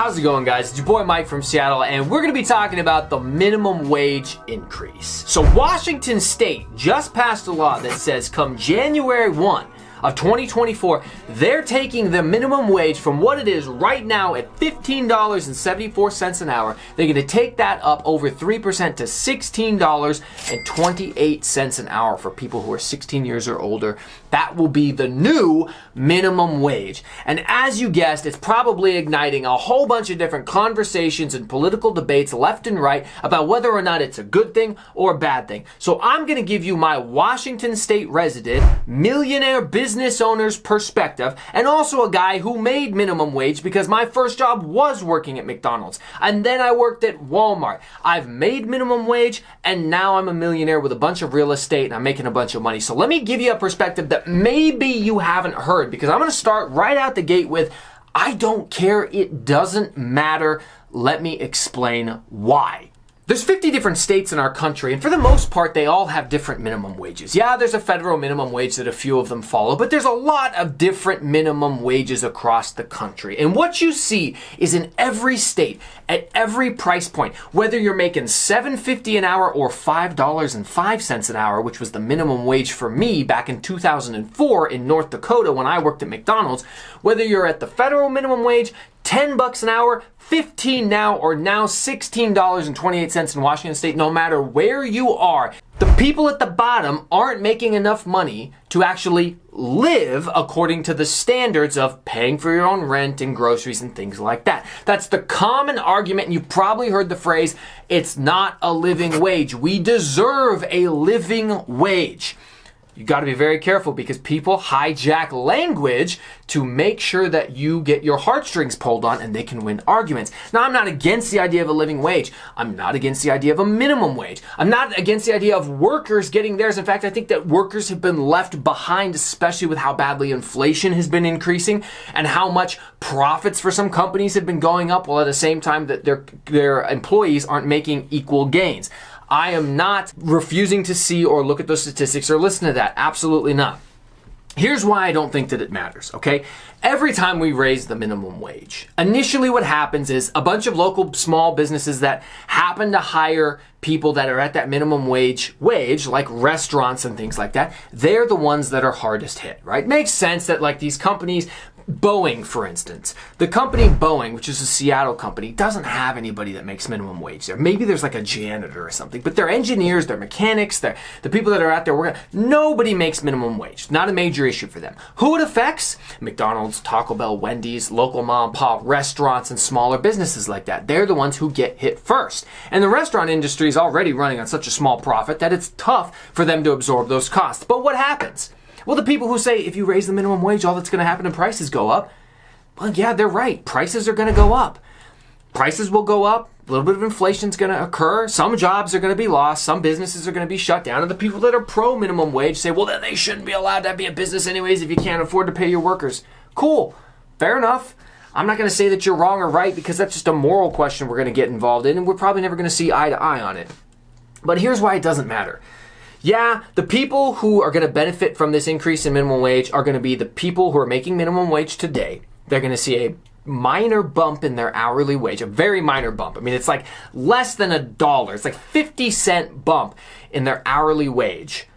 How's it going, guys? It's your boy Mike from Seattle, and we're going to be talking about the minimum wage increase. So Washington State just passed a law that says come January 1 of 2024, they're taking the minimum wage from what it is right now at $15.74 an hour. They're going to take that up over 3% to $16.28 an hour for people who are 16 years or older. That will be the new minimum wage. And as you guessed, it's probably igniting a whole bunch of different conversations and political debates left and right about whether or not it's a good thing or a bad thing. So I'm going to give you my Washington State resident, millionaire business owner's perspective, and also a guy who made minimum wage because my first job was working at McDonald's. And then I worked at Walmart. I've made minimum wage, and now I'm a millionaire with a bunch of real estate, and I'm making a bunch of money. So let me give you a perspective that maybe you haven't heard, because I'm going to start right out the gate with, I don't care, it doesn't matter. Let me explain why. There's 50 different states in our country, and for the most part, they all have different minimum wages. Yeah, there's a federal minimum wage that a few of them follow, but there's a lot of different minimum wages across the country. And what you see is in every state, at every price point, whether you're making $7.50 an hour or $5.05 an hour, which was the minimum wage for me back in 2004 in North Dakota when I worked at McDonald's, whether you're at the federal minimum wage, $10 an hour, $15 now, or now $16.28 in Washington State, no matter where you are, the people at the bottom aren't making enough money to actually live according to the standards of paying for your own rent and groceries and things like that. That's the common argument, and you've probably heard the phrase, it's not a living wage. We deserve a living wage. You got to be very careful because people hijack language to make sure that you get your heartstrings pulled on and they can win arguments. Now, I'm not against the idea of a living wage. I'm not against the idea of a minimum wage. I'm not against the idea of workers getting theirs. In fact, I think that workers have been left behind, especially with how badly inflation has been increasing and how much profits for some companies have been going up while at the same time that their employees aren't making equal gains. I am not refusing to see or look at those statistics or listen to that. Absolutely not. Here's why I don't think that it matters, okay? Every time we raise the minimum wage, initially what happens is a bunch of local small businesses that happen to hire people that are at that minimum wage, like restaurants and things like that, they're the ones that are hardest hit, right? Makes sense that like these companies, Boeing, for instance, the company Boeing, which is a Seattle company, doesn't have anybody that makes minimum wage there. Maybe there's like a janitor or something, but they're engineers, they're mechanics, they're the people that are out there working. Nobody makes minimum wage. Not a major issue for them. Who it affects? McDonald's, Taco Bell, Wendy's, local mom and pop restaurants and smaller businesses like that. They're the ones who get hit first. And the restaurant industry is already running on such a small profit that it's tough for them to absorb those costs. But what happens? Well, the people who say if you raise the minimum wage, all that's going to happen is prices go up. Well, yeah, they're right. Prices are going to go up. Prices will go up. A little bit of inflation is going to occur. Some jobs are going to be lost. Some businesses are going to be shut down. And the people that are pro minimum wage say, well, then they shouldn't be allowed to be a business anyways if you can't afford to pay your workers. Cool. Fair enough. I'm not going to say that you're wrong or right because that's just a moral question we're going to get involved in, and we're probably never going to see eye to eye on it. But here's why it doesn't matter. Yeah, the people who are going to benefit from this increase in minimum wage are going to be the people who are making minimum wage today. They're going to see a minor bump in their hourly wage, a very minor bump. I mean, it's like less than $1. It's like 50-cent bump in their hourly wage.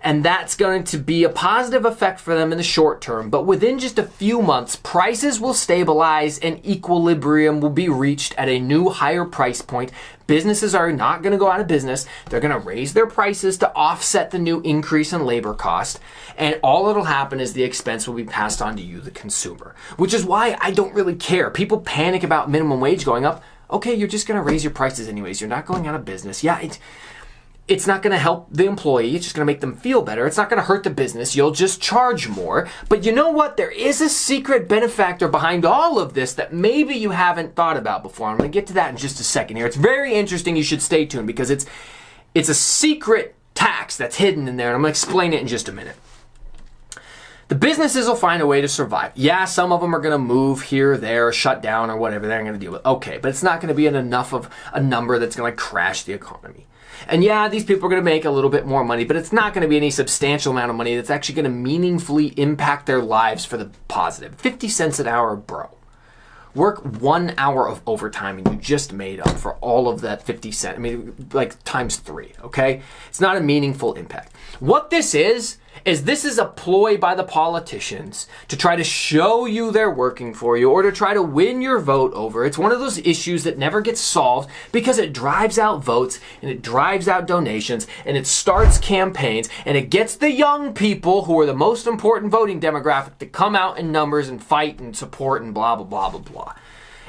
And that's going to be a positive effect for them in the short term. But within just a few months, prices will stabilize and equilibrium will be reached at a new higher price point. Businesses are not going to go out of business. They're going to raise their prices to offset the new increase in labor cost. And all that'll happen is the expense will be passed on to you, the consumer. Which is why I don't really care. People panic about minimum wage going up. Okay, you're just going to raise your prices anyways. You're not going out of business. Yeah, it's not going to help the employee. It's just going to make them feel better. It's not going to hurt the business. You'll just charge more. But you know what? There is a secret benefactor behind all of this that maybe you haven't thought about before. I'm going to get to that in just a second here. It's very interesting. You should stay tuned because it's a secret tax that's hidden in there. And I'm going to explain it in just a minute. The businesses will find a way to survive. Yeah, some of them are going to move here, there, shut down, or whatever they're going to deal with. Okay, but it's not going to be enough of a number that's going to crash the economy. And yeah, these people are going to make a little bit more money, but it's not going to be any substantial amount of money that's actually going to meaningfully impact their lives for the positive. 50 cents an hour, bro. Work 1 hour of overtime and you just made up for all of that 50 cents. I mean, like times 3, okay? It's not a meaningful impact. What this is this is a ploy by the politicians to try to show you they're working for you or to try to win your vote over. It's one of those issues that never gets solved because it drives out votes and it drives out donations and it starts campaigns and it gets the young people who are the most important voting demographic to come out in numbers and fight and support and blah, blah, blah, blah, blah.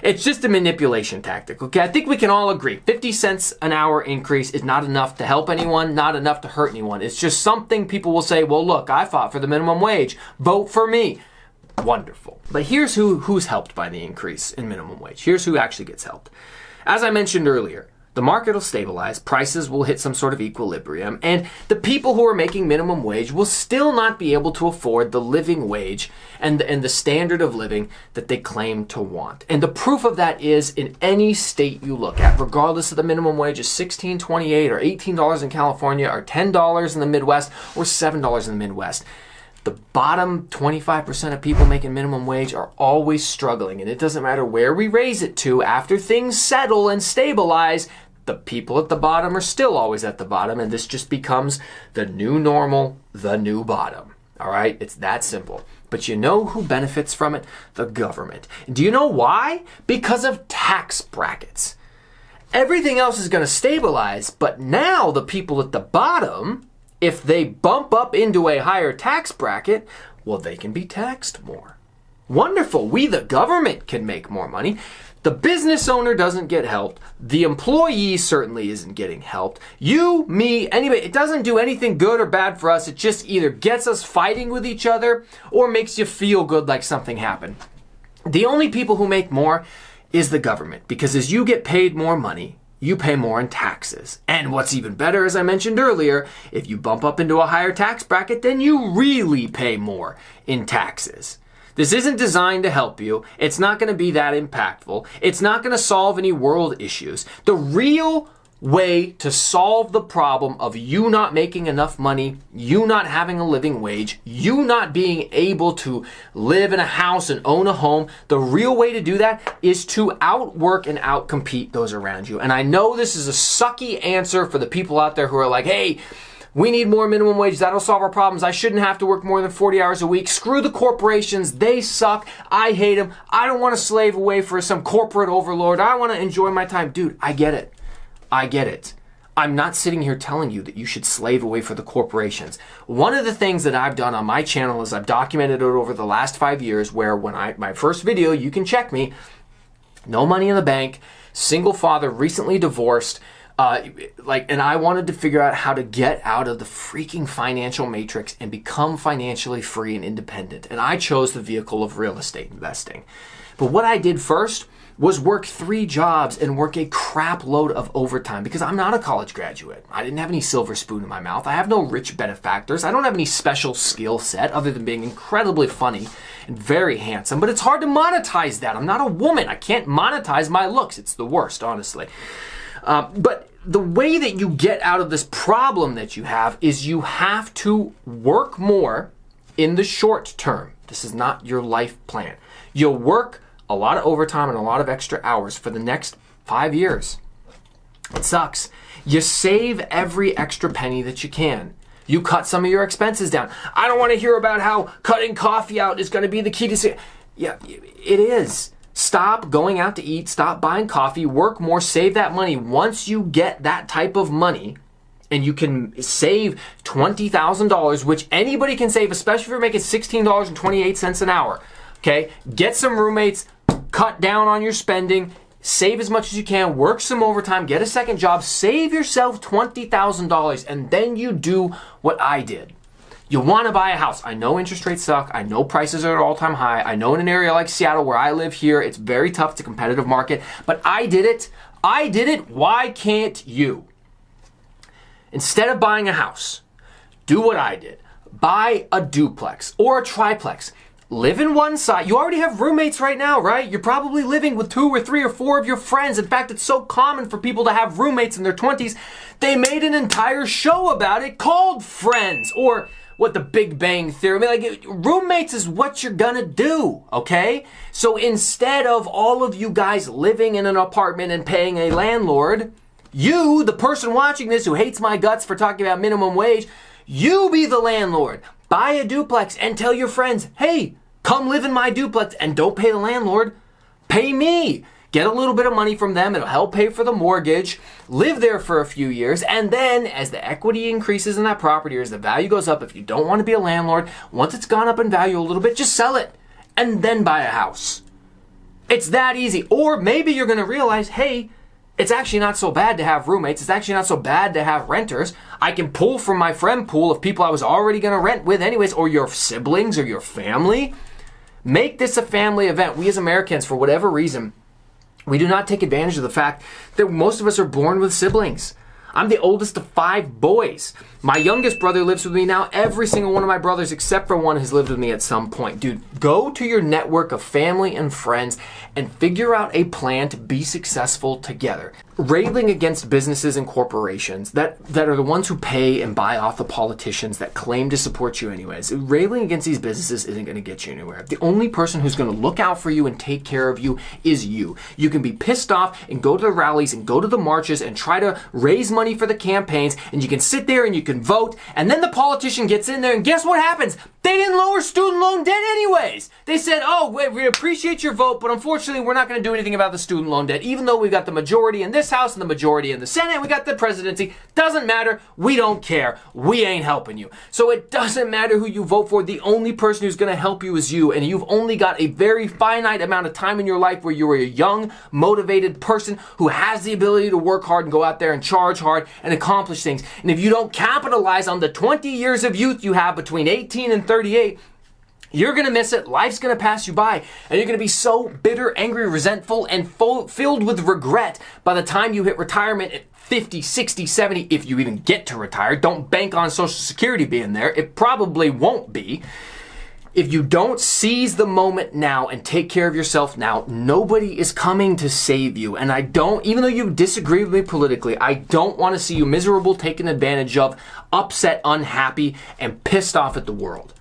It's just a manipulation tactic, okay? I think we can all agree 50 cents an hour increase is not enough to help anyone, not enough to hurt anyone. It's just something people will say, well, look, I fought for the minimum wage. Vote for me. Wonderful. But here's who's helped by the increase in minimum wage. Here's who actually gets helped. As I mentioned earlier, the market will stabilize, prices will hit some sort of equilibrium, and the people who are making minimum wage will still not be able to afford the living wage and the standard of living that they claim to want. And the proof of that is in any state you look at, regardless of the minimum wage is $16.28 or $18 in California or $10 in the Midwest or $7 in the Midwest. The bottom 25% of people making minimum wage are always struggling, and it doesn't matter where we raise it to after things settle and stabilize. The people at the bottom are still always at the bottom, and this just becomes the new normal, the new bottom. All right? It's that simple. But you know who benefits from it? The government. Do you know why? Because of tax brackets. Everything else is going to stabilize, but now the people at the bottom, if they bump up into a higher tax bracket, well, they can be taxed more. Wonderful. We, the government, can make more money. The business owner doesn't get helped. The employee certainly isn't getting helped. You, me, anybody, it doesn't do anything good or bad for us. It just either gets us fighting with each other or makes you feel good like something happened. The only people who make more is the government, because as you get paid more money, you pay more in taxes. And what's even better, as I mentioned earlier, if you bump up into a higher tax bracket, then you really pay more in taxes. This isn't designed to help you. It's not going to be that impactful. It's not going to solve any world issues. The real way to solve the problem of you not making enough money, you not having a living wage, you not being able to live in a house and own a home, the real way to do that is to outwork and outcompete those around you. And I know this is a sucky answer for the people out there who are like, hey, we need more minimum wage. That'll solve our problems. I shouldn't have to work more than 40 hours a week. Screw the corporations. They suck. I hate them. I don't want to slave away for some corporate overlord. I want to enjoy my time. Dude, I get it. I get it. I'm not sitting here telling you that you should slave away for the corporations. One of the things that I've done on my channel is I've documented it over the last 5 years where my first video, you can check me, no money in the bank, single father, recently divorced, and I wanted to figure out how to get out of the freaking financial matrix and become financially free and independent. And I chose the vehicle of real estate investing. But what I did first was work 3 jobs and work a crap load of overtime because I'm not a college graduate. I didn't have any silver spoon in my mouth. I have no rich benefactors. I don't have any special skill set other than being incredibly funny and very handsome. But it's hard to monetize that. I'm not a woman. I can't monetize my looks. It's the worst, honestly. But the way that you get out of this problem that you have is you have to work more in the short term. This is not your life plan. You'll work a lot of overtime and a lot of extra hours for the next 5 years. It sucks. You save every extra penny that you can. You cut some of your expenses down. I don't want to hear about how cutting coffee out is going to be the key to... Yeah, it is. Stop going out to eat, stop buying coffee, work more, save that money. Once you get that type of money and you can save $20,000, which anybody can save, especially if you're making $16.28 an hour, okay? Get some roommates, cut down on your spending, save as much as you can, work some overtime, get a second job, save yourself $20,000, and then you do what I did. You want to buy a house. I know interest rates suck. I know prices are at an all-time high. I know in an area like Seattle where I live here, it's very tough. It's a competitive market. But I did it. I did it. Why can't you? Instead of buying a house, do what I did. Buy a duplex or a triplex. Live in one side. You already have roommates right now, right? You're probably living with 2 or 3 or 4 of your friends. In fact, it's so common for people to have roommates in their 20s. They made an entire show about it called Friends, or what the Big Bang Theory. I mean, like, roommates is what you're gonna do, okay? So instead of all of you guys living in an apartment and paying a landlord, you, the person watching this who hates my guts for talking about minimum wage, you be the landlord. Buy a duplex and tell your friends, hey, come live in my duplex and don't pay the landlord, pay me. Get a little bit of money from them. It'll help pay for the mortgage. Live there for a few years. And then as the equity increases in that property or as the value goes up, if you don't want to be a landlord, once it's gone up in value a little bit, just sell it and then buy a house. It's that easy. Or maybe you're going to realize, hey, it's actually not so bad to have roommates. It's actually not so bad to have renters. I can pull from my friend pool of people I was already going to rent with anyways, or your siblings or your family. Make this a family event. We as Americans, for whatever reason, we do not take advantage of the fact that most of us are born with siblings. I'm the oldest of 5 boys. My youngest brother lives with me now. Every single one of my brothers, except for one, has lived with me at some point. Dude, go to your network of family and friends and figure out a plan to be successful together. Railing against businesses and corporations that are the ones who pay and buy off the politicians that claim to support you anyways. Railing against these businesses isn't going to get you anywhere. The only person who's going to look out for you and take care of you is you. You can be pissed off and go to the rallies and go to the marches and try to raise money for the campaigns, and you can sit there and you can vote, and then the politician gets in there and guess what happens? They didn't lower student loan debt anyways. They said, oh, we appreciate your vote, but unfortunately we're not going to do anything about the student loan debt, even though we got the majority in this house and the majority in the Senate, we got the presidency. Doesn't matter. We don't care. We ain't helping you. So it doesn't matter who you vote for. The only person who's going to help you is you, and you've only got a very finite amount of time in your life where you're a young, motivated person who has the ability to work hard and go out there and charge hard and accomplish things. And if you don't capitalize on the 20 years of youth you have between 18 and 38, you're going to miss it. Life's going to pass you by. And you're going to be so bitter, angry, resentful, and filled with regret by the time you hit retirement at 50, 60, 70, if you even get to retire. Don't bank on Social Security being there. It probably won't be. If you don't seize the moment now and take care of yourself now, nobody is coming to save you. And I don't, even though you disagree with me politically, I don't want to see you miserable, taken advantage of, upset, unhappy, and pissed off at the world.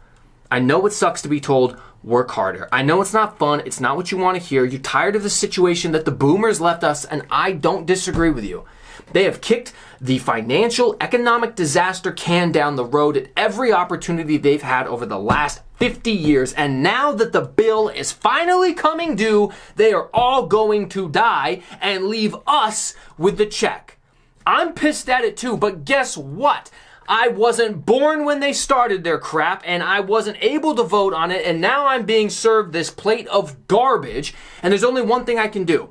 I know it sucks to be told, work harder. I know it's not fun. It's not what you want to hear. You're tired of the situation that the boomers left us, and I don't disagree with you. They have kicked the financial, economic disaster can down the road at every opportunity they've had over the last 50 years. And now that the bill is finally coming due, they are all going to die and leave us with the check. I'm pissed at it too, but guess what? I wasn't born when they started their crap, and I wasn't able to vote on it, and now I'm being served this plate of garbage, and there's only one thing I can do.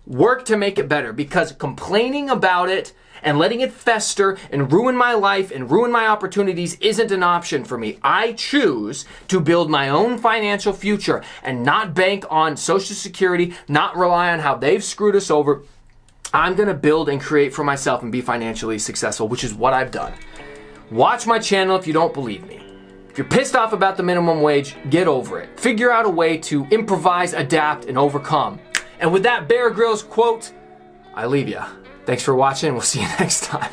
Work to make it better, because complaining about it and letting it fester and ruin my life and ruin my opportunities isn't an option for me. I choose to build my own financial future and not bank on Social Security, not rely on how they've screwed us over. I'm going to build and create for myself and be financially successful, which is what I've done. Watch my channel if you don't believe me. If you're pissed off about the minimum wage, get over it. Figure out a way to improvise, adapt, and overcome. And with that Bear Grylls quote, I leave ya. Thanks for watching. We'll see you next time.